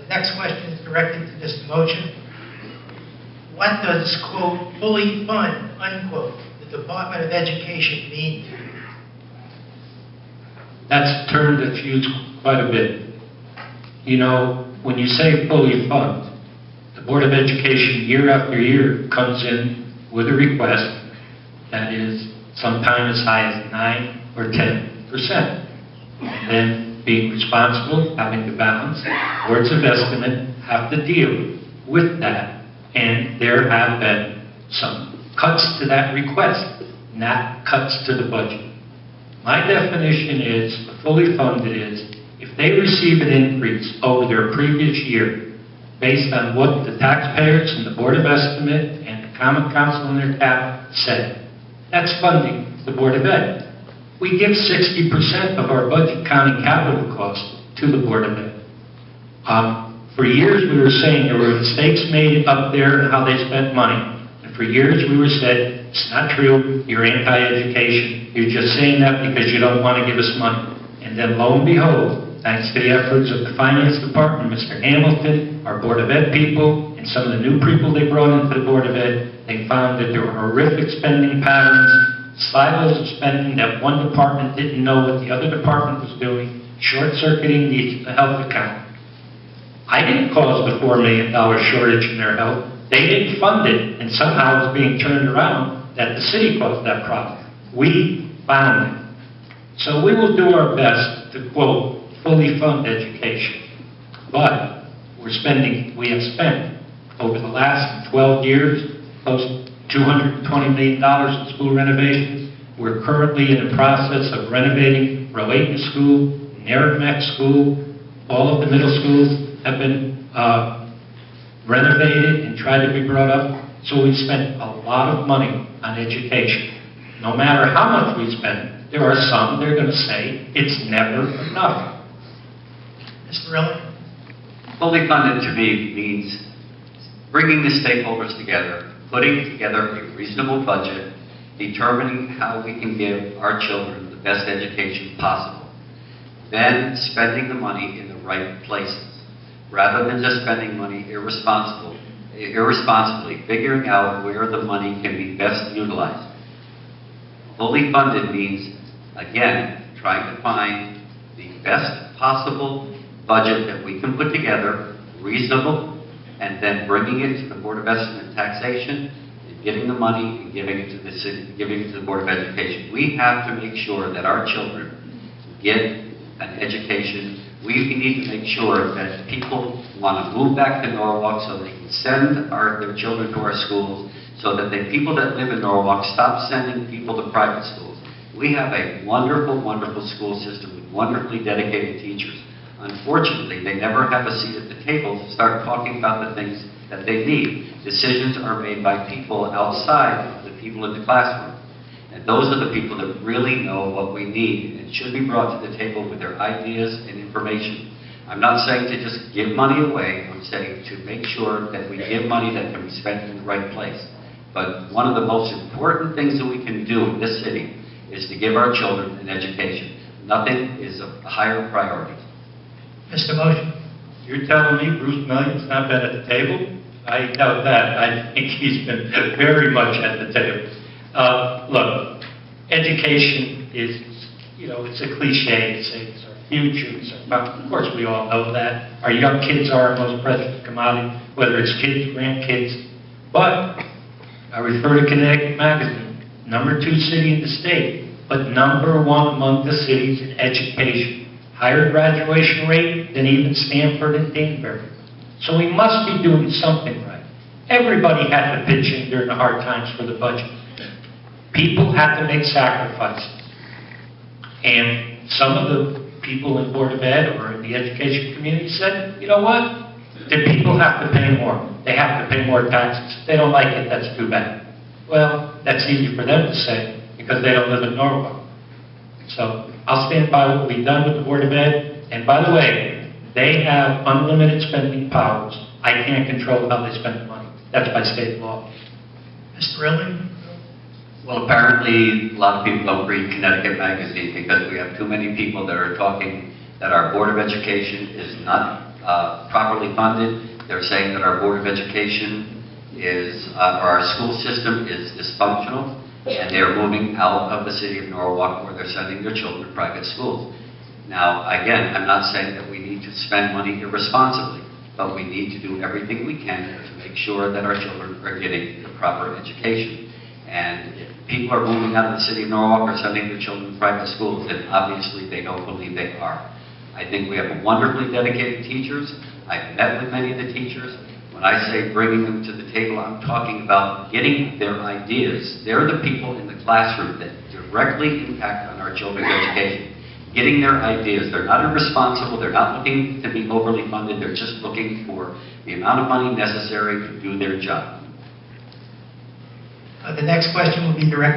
The next question is directed to Mr. Moccia. What does, quote, fully fund, unquote, the Department of Education mean to you? That's a term that's used quite a bit. You know, when you say fully fund, the Board of Education year after year comes in with a request that is sometimes as high as 9 or 10%. And then being responsible, having to balance, boards of estimate have to deal with that. And there have been some cuts to that request, not cuts to the budget. My definition is, fully funded is, if they receive an increase over their previous year, based on what the taxpayers and the Board of Estimate and the Common Council and their cap said, that's funding the Board of Ed. We give 60% of our budget counting capital costs to the Board of Ed. For years we were saying there were mistakes made up there in how they spent money. And for years we were said, it's not true, you're anti-education, you're just saying that because you don't want to give us money. And then lo and behold, thanks to the efforts of the Finance Department, Mr. Hamilton, our Board of Ed people, and some of the new people they brought into the Board of Ed, they found that there were horrific spending patterns, silos of spending that one department didn't know what the other department was doing, short-circuiting the health account. I didn't cause the $4 million shortage in their health. They didn't fund it, and somehow it was being turned around that the city caused that problem. We found it. So we will do our best to, quote, fully fund education. But we have spent, over the last 12 years, close to $220 million in school renovations. We're currently in the process of renovating Rowayton School, Merrimack School. All of the middle schools have been renovated and tried to be brought up. So we spent a lot of money on education. No matter how much we spend, there are some that are going to say it's never enough. Mr. Rilling? Fully funded to me means bringing the stakeholders together, putting together a reasonable budget, determining how we can give our children the best education possible, then spending the money in the right places, rather than just spending money irresponsibly, figuring out where the money can be best utilized. Fully funded means, again, trying to find the best possible budget that we can put together, reasonable, and then bringing it to the Board of Estimate and Taxation, and getting the money and giving it to the city, giving it to the Board of Education. We have to make sure that our children get an education. We need to make sure that people want to move back to Norwalk so they can send their children to our schools, so that the people that live in Norwalk stop sending people to private schools. We have a wonderful, wonderful school system with wonderfully dedicated teachers. Unfortunately, they never have a seat at the table to start talking about the things that they need. Decisions are made by people outside of the people in the classroom. And those are the people that really know what we need and should be brought to the table with their ideas and information. I'm not saying to just give money away. I'm saying to make sure that we give money that can be spent in the right place. But one of the most important things that we can do in this city is to give our children an education. Nothing is a higher priority. Mr. Moccia? You're telling me Bruce Million's not been at the table? I doubt that. I think he's been very much at the table. Look, education is, it's a cliche to say it's our future. Of course, we all know that. Our young kids are our most precious commodity, whether it's kids, grandkids. But I refer to Connecticut Magazine, #2 city in the state, but #1 among the cities in education. Higher graduation rate than even Stanford and Danbury. So we must be doing something right. Everybody had to pitch in during the hard times for the budget. People had to make sacrifices. And some of the people in Board of Ed or in the education community said, you know what? The people have to pay more. They have to pay more taxes. If they don't like it, that's too bad. Well, that's easy for them to say because they don't live in Norwalk. So I'll stand by what we've done with the Board of Ed. And by the way, they have unlimited spending powers. I can't control how they spend the money. That's by state law. Mr. Rilling? Well, apparently a lot of people don't read Connecticut Magazine because we have too many people that are talking that our Board of Education is not properly funded. They're saying that our Board of Education or our school system is dysfunctional, and they're moving out of the city of Norwalk, where they're sending their children to private schools. Now, again, I'm not saying that we need to spend money irresponsibly, but we need to do everything we can to make sure that our children are getting the proper education. And if people are moving out of the city of Norwalk or sending their children to private schools, then obviously they don't believe they are. I think we have wonderfully dedicated teachers. I've met with many of the teachers. When I say bringing them to the table, I'm talking about getting their ideas. They're the people in the classroom that directly impact on our children's education. Getting their ideas. They're not irresponsible. They're not looking to be overly funded. They're just looking for the amount of money necessary to do their job. The next question will be directed